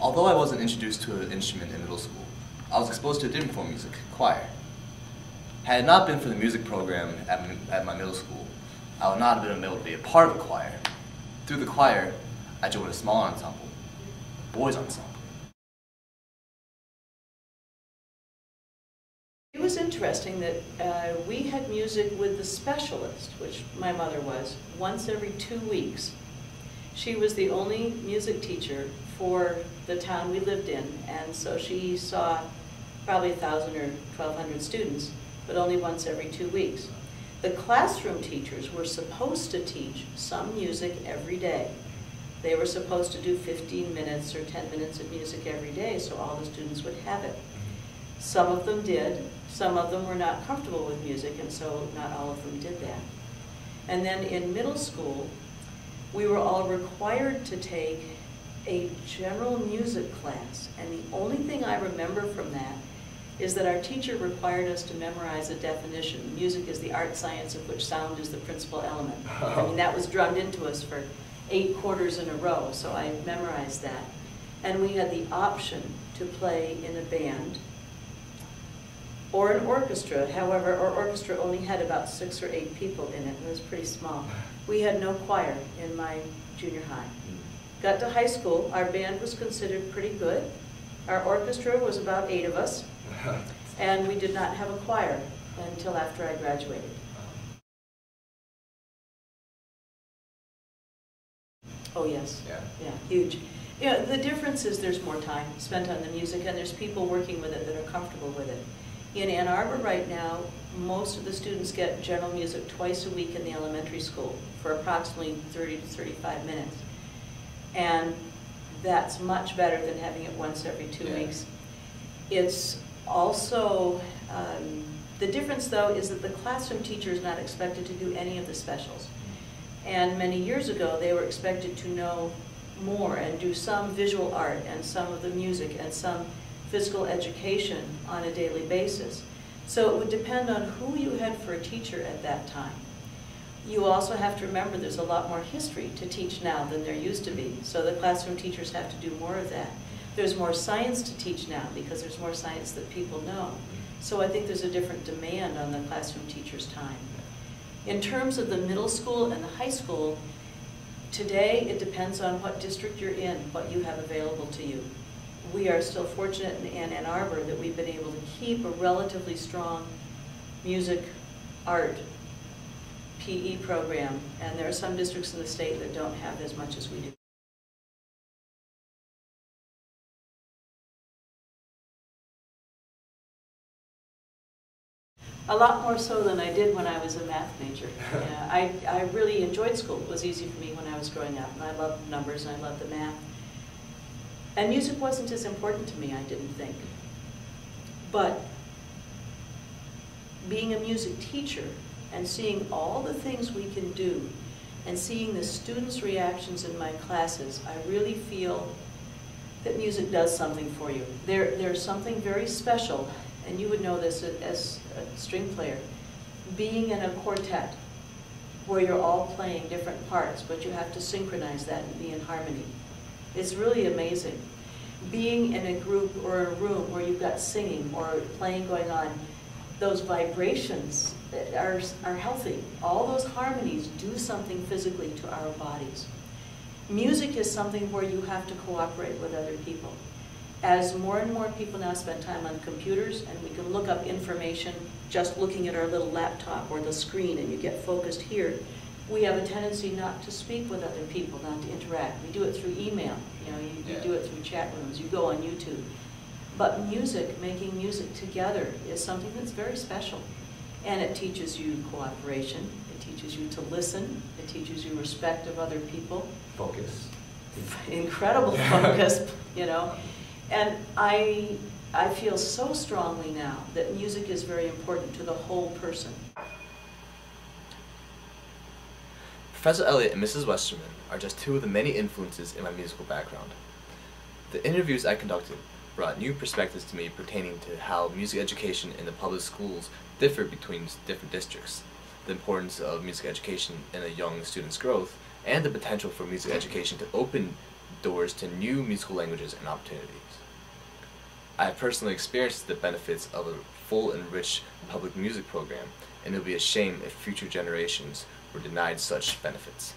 Although I wasn't introduced to an instrument in middle school, I was exposed to a different form of music, choir. Had it not been for the music program at my middle school, I would not have been able to be a part of a choir. Through the choir, I joined a small ensemble, boys ensemble. It was interesting that we had music with the specialist, which my mother was, once every 2 weeks. She was the only music teacher for the town we lived in, and so she saw probably 1,000 or 1,200 students, but only once every 2 weeks. The classroom teachers were supposed to teach some music every day. They were supposed to do 15 minutes or 10 minutes of music every day, so all the students would have it. Some of them did. Some of them were not comfortable with music, and so not all of them did that. And then in middle school, we were all required to take a general music class, and the only thing I remember from that is that our teacher required us to memorize a definition. Music is the art science of which sound is the principal element. I mean, that was drummed into us for 8 quarters in a row, so I memorized that. And we had the option to play in a band or an orchestra. However, our orchestra only had about 6 or 8 people in it. It was pretty small. We had no choir in my junior high. Got to high school, our band was considered pretty good. Our orchestra was about 8 of us, and we did not have a choir until after I graduated. Oh yes, yeah, huge. You know, the difference is there's more time spent on the music, and there's people working with it that are comfortable with it. In Ann Arbor right now, most of the students get general music twice a week in the elementary school for approximately 30 to 35 minutes. And that's much better than having it once every 2 weeks. It's also, the difference though is that the classroom teacher is not expected to do any of the specials. And many years ago, they were expected to know more and do some visual art and some of the music and some physical education on a daily basis. So it would depend on who you had for a teacher at that time. You also have to remember there's a lot more history to teach now than there used to be, so the classroom teachers have to do more of that. There's more science to teach now because there's more science that people know. So I think there's a different demand on the classroom teacher's time. In terms of the middle school and the high school, today it depends on what district you're in, what you have available to you. We are still fortunate in Ann Arbor that we've been able to keep a relatively strong music, art, PE program, and there are some districts in the state that don't have as much as we do. A lot more so than I did when I was a math major. Yeah, I really enjoyed school. It was easy for me when I was growing up, and I loved numbers and I loved the math. And music wasn't as important to me, I didn't think. But being a music teacher and seeing all the things we can do and seeing the students' reactions in my classes, I really feel that music does something for you. There's something very special, and you would know this as a string player, being in a quartet where you're all playing different parts, but you have to synchronize that and be in harmony. It's really amazing. Being in a group or a room where you've got singing or playing going on, those vibrations are healthy. All those harmonies do something physically to our bodies. Music is something where you have to cooperate with other people. As more and more people now spend time on computers and we can look up information just looking at our little laptop or the screen and you get focused here, we have a tendency not to speak with other people, not to interact. We do it through email, you do it through chat rooms, you go on YouTube. But music, making music together is something that's very special. And it teaches you cooperation, it teaches you to listen, it teaches you respect of other people. Focus. Incredible focus, And I feel so strongly now that music is very important to the whole person. Professor Elliott and Mrs. Westerman are just two of the many influences in my musical background. The interviews I conducted brought new perspectives to me pertaining to how music education in the public schools differ between different districts, the importance of music education in a young student's growth, and the potential for music education to open doors to new musical languages and opportunities. I have personally experienced the benefits of a full and rich public music program, and it would be a shame if future generations were denied such benefits.